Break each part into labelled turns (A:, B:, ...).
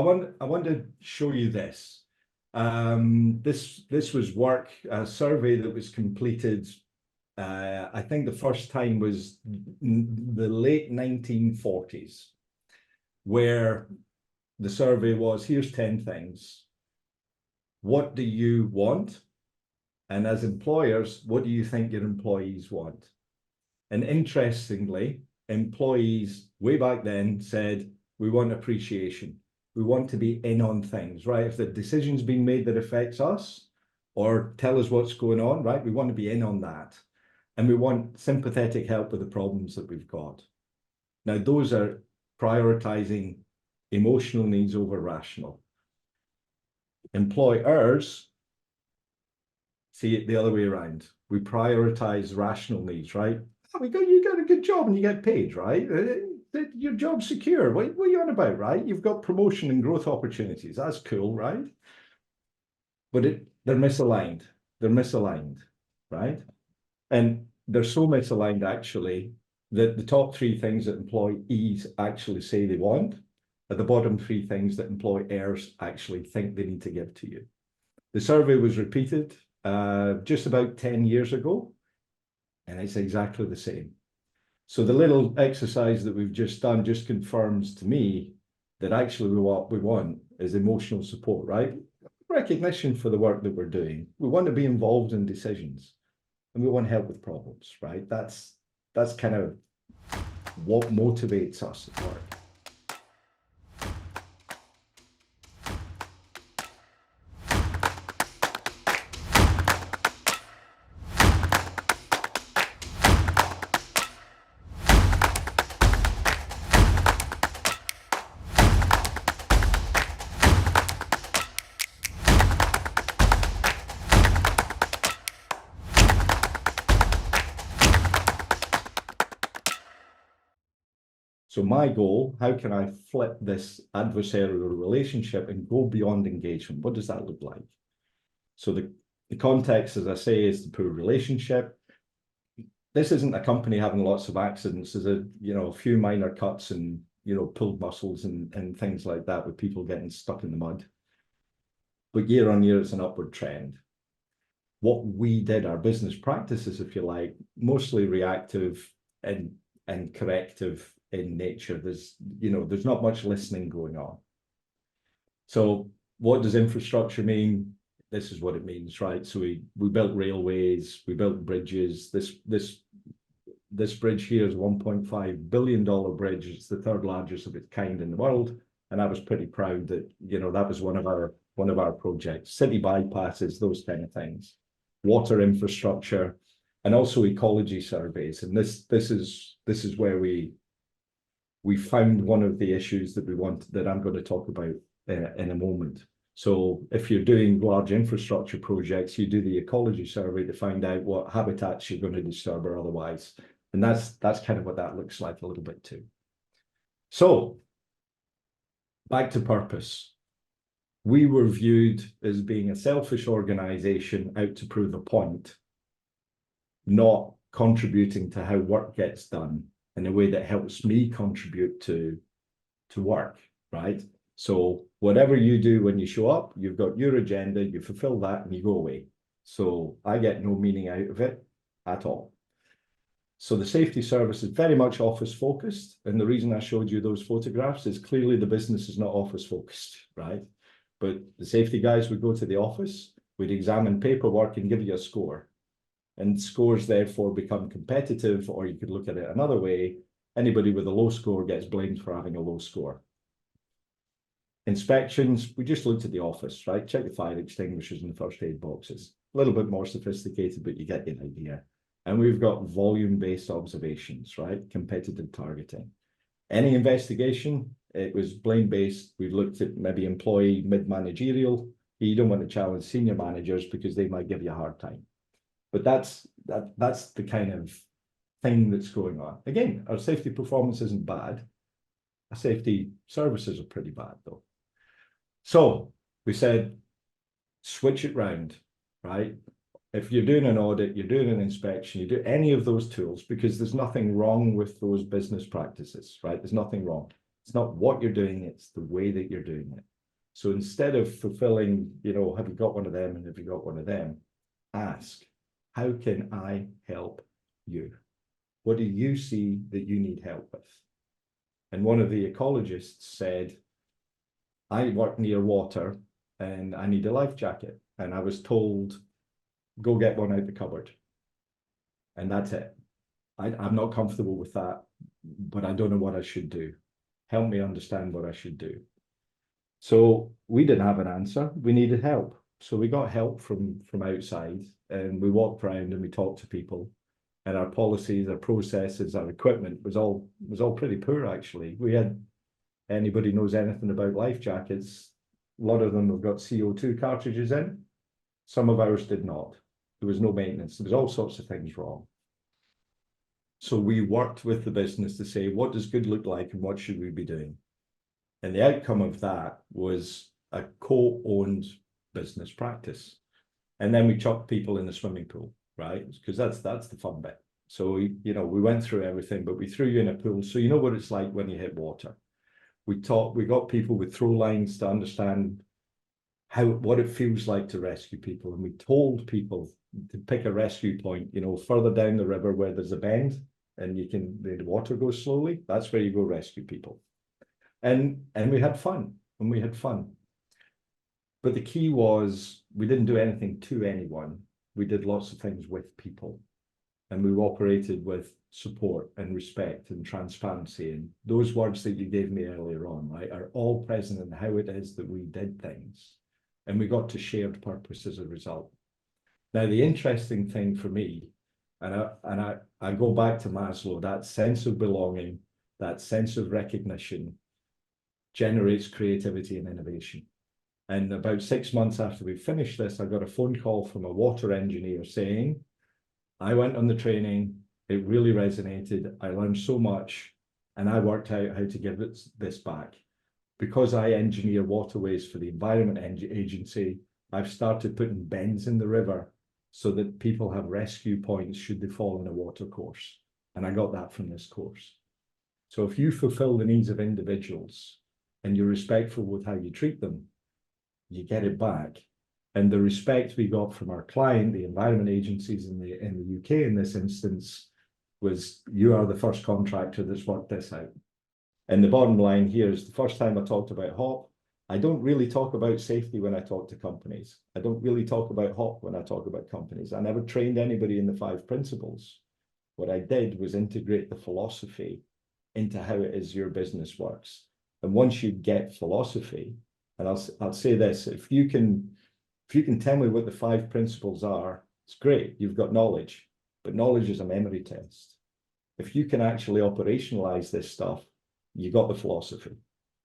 A: I want to show you this. This was work, a survey that was completed. I think the first time was the late 1940s, where the survey was, here's 10 things. What do you want? And as employers, what do you think your employees want? And interestingly, employees way back then said, we want appreciation. We want to be in on things, right? If the decision's been made that affects us, or tell us what's going on, right? We want to be in on that. And we want sympathetic help with the problems that we've got. Now, those are prioritizing emotional needs over rational. Employers see it the other way around. We prioritize rational needs, right? Oh, you got a good job and you get paid, right? Your job's secure. What are you on about, right? You've got promotion and growth opportunities. That's cool, right? But they're misaligned. They're misaligned, right? And they're so misaligned, actually, that the top three things that employees actually say they want are the bottom three things that employers actually think they need to give to you. The survey was repeated just about 10 years ago, and it's exactly the same. So the little exercise that we've just done just confirms to me that actually what we want is emotional support, right? Recognition for the work that we're doing. We want to be involved in decisions, and we want help with problems, right? That's kind of what motivates us at work. So my goal, how can I flip this adversarial relationship and go beyond engagement? What does that look like? So the context, as I say, is the poor relationship. This isn't a company having lots of accidents. There's a few minor cuts and pulled muscles and things like that with people getting stuck in the mud. But year on year, it's an upward trend. What we did, our business practices, if you like, mostly reactive and corrective in nature. There's not much listening going on. So what does infrastructure mean? This is what it means, right? So we built railways, we built bridges. This bridge here is a $1.5 billion bridge. It's the third largest of its kind in the world. And I was pretty proud that, that was one of our projects. City bypasses, those kind of things. Water infrastructure, and also ecology surveys. And this is where we found one of the issues that I'm going to talk about in a moment. So if you're doing large infrastructure projects, you do the ecology survey to find out what habitats you're going to disturb or otherwise. And that's kind of what that looks like a little bit too. So back to purpose. We were viewed as being a selfish organization out to prove a point, not contributing to how work gets done in a way that helps me contribute to work, right? So whatever you do when you show up, you've got your agenda, you fulfill that and you go away. So I get no meaning out of it at all. So the safety service is very much office focused. And the reason I showed you those photographs is clearly the business is not office focused, right? But the safety guys would go to the office, we'd examine paperwork and give you a score. And scores therefore become competitive, or you could look at it another way. Anybody with a low score gets blamed for having a low score. Inspections, we just looked at the office, right? Check the fire extinguishers and the first aid boxes. A little bit more sophisticated, but you get the idea. And we've got volume-based observations, right? Competitive targeting. Any investigation, it was blame-based. We've looked at maybe employee mid-managerial. You don't want to challenge senior managers because they might give you a hard time. But that's the kind of thing that's going on. Again, our safety performance isn't bad. Our safety services are pretty bad, though. So we said, switch it round, right? If you're doing an audit, you're doing an inspection, you do any of those tools, because there's nothing wrong with those business practices, right? There's nothing wrong. It's not what you're doing, it's the way that you're doing it. So instead of fulfilling, have you got one of them and have you got one of them, ask, how can I help you? What do you see that you need help with? And one of the ecologists said, I work near water and I need a life jacket. And I was told, go get one out the cupboard. And that's it. I'm not comfortable with that, but I don't know what I should do. Help me understand what I should do. So we didn't have an answer. We needed help. So we got help from outside, and we walked around and we talked to people. And our policies, our processes, our equipment was all pretty poor, actually. We had, anybody knows anything about life jackets, a lot of them have got CO2 cartridges in. Some of ours did not. There was no maintenance. There was all sorts of things wrong. So we worked with the business to say, what does good look like and what should we be doing? And the outcome of that was a co-owned business practice. And then we chucked people in the swimming pool, right? Because that's the fun bit. So we went through everything, but we threw you in a pool. So you know what it's like when you hit water. We got people with throw lines to understand what it feels like to rescue people. And we told people to pick a rescue point, further down the river where there's a bend and the water goes slowly. That's where you go rescue people. And we had fun, But the key was we didn't do anything to anyone. We did lots of things with people. And we operated with support and respect and transparency. And those words that you gave me earlier on, right, are all present in how it is that we did things. And we got to shared purpose as a result. Now, the interesting thing for me, and I go back to Maslow, that sense of belonging, that sense of recognition generates creativity and innovation. And about 6 months after we finished this, I got a phone call from a water engineer saying, I went on the training, it really resonated, I learned so much, and I worked out how to give this back. Because I engineer waterways for the Environment Agency, I've started putting bends in the river so that people have rescue points should they fall in a water course. And I got that from this course. So if you fulfill the needs of individuals and you're respectful with how you treat them, you get it back. And the respect we got from our client, the environment agencies in the UK in this instance, was you are the first contractor that's worked this out. And the bottom line here is the first time I talked about HOP, I don't really talk about safety when I talk to companies. I don't really talk about HOP when I talk about companies. I never trained anybody in the 5 principles. What I did was integrate the philosophy into how it is your business works. And once you get philosophy, and I'll say this, if you can tell me what the 5 principles are, it's great, you've got knowledge, but knowledge is a memory test. If you can actually operationalize this stuff, you got the philosophy,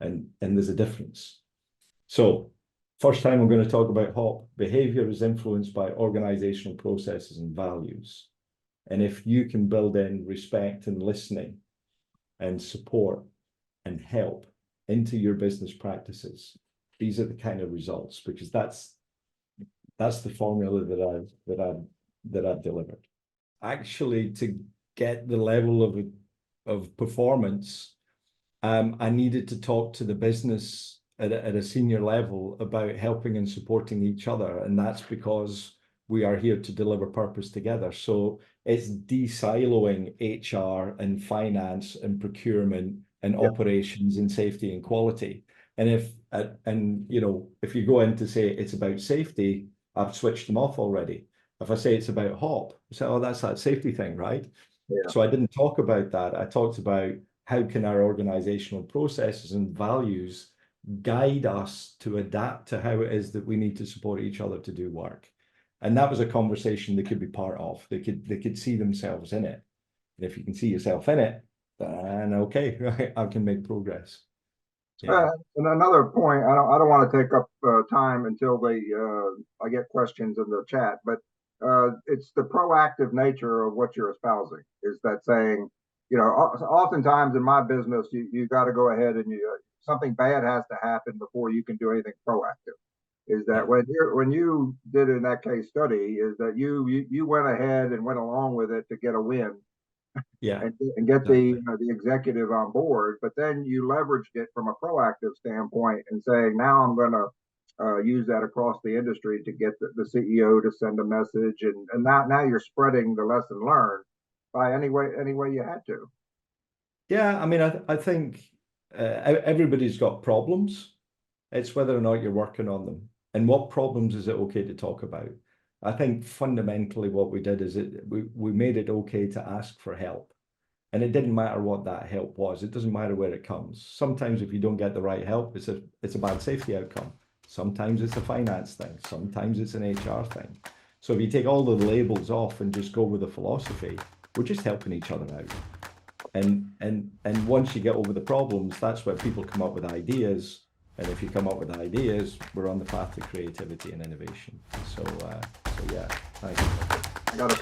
A: and there's a difference. So first time I'm going to talk about HOP, behavior is influenced by organizational processes and values. And if you can build in respect and listening and support and help into your business practices, these are the kind of results, because that's the formula that I've delivered. Actually, to get the level of performance, I needed to talk to the business at a senior level about helping and supporting each other. And that's because we are here to deliver purpose together. So it's de-siloing HR and finance and procurement and operations and safety and quality. And if you go in to say it's about safety, I've switched them off already. If I say it's about HOP, I say, oh, that's that safety thing, right? Yeah. So I didn't talk about that. I talked about how can our organizational processes and values guide us to adapt to how it is that we need to support each other to do work. And that was a conversation they could be part of. They could see themselves in it. And if you can see yourself in it, then okay, right, I can make progress.
B: Yeah. And another point, I don't want to take up time until I get questions in the chat, but it's the proactive nature of what you're espousing. Is that saying, oftentimes in my business, you got to go ahead and something bad has to happen before you can do anything proactive. Is that when you did in that case study, is that you went ahead and went along with it to get a win,
A: Yeah,
B: and get
A: exactly.
B: the executive on board. But then you leveraged it from a proactive standpoint and saying, now I'm going to use that across the industry to get the CEO to send a message, and now you're spreading the lesson learned by any way you had to.
A: Yeah, I mean, I think everybody's got problems. It's whether or not you're working on them. And what problems is it okay to talk about? I think fundamentally what we did is we made it okay to ask for help. And it didn't matter what that help was. It doesn't matter where it comes. Sometimes if you don't get the right help, it's a bad safety outcome. Sometimes it's a finance thing. Sometimes it's an HR thing. So if you take all the labels off and just go with the philosophy, we're just helping each other out. And once you get over the problems, that's where people come up with ideas. And if you come up with ideas, we're on the path to creativity and innovation. So yeah, thanks.
B: I got a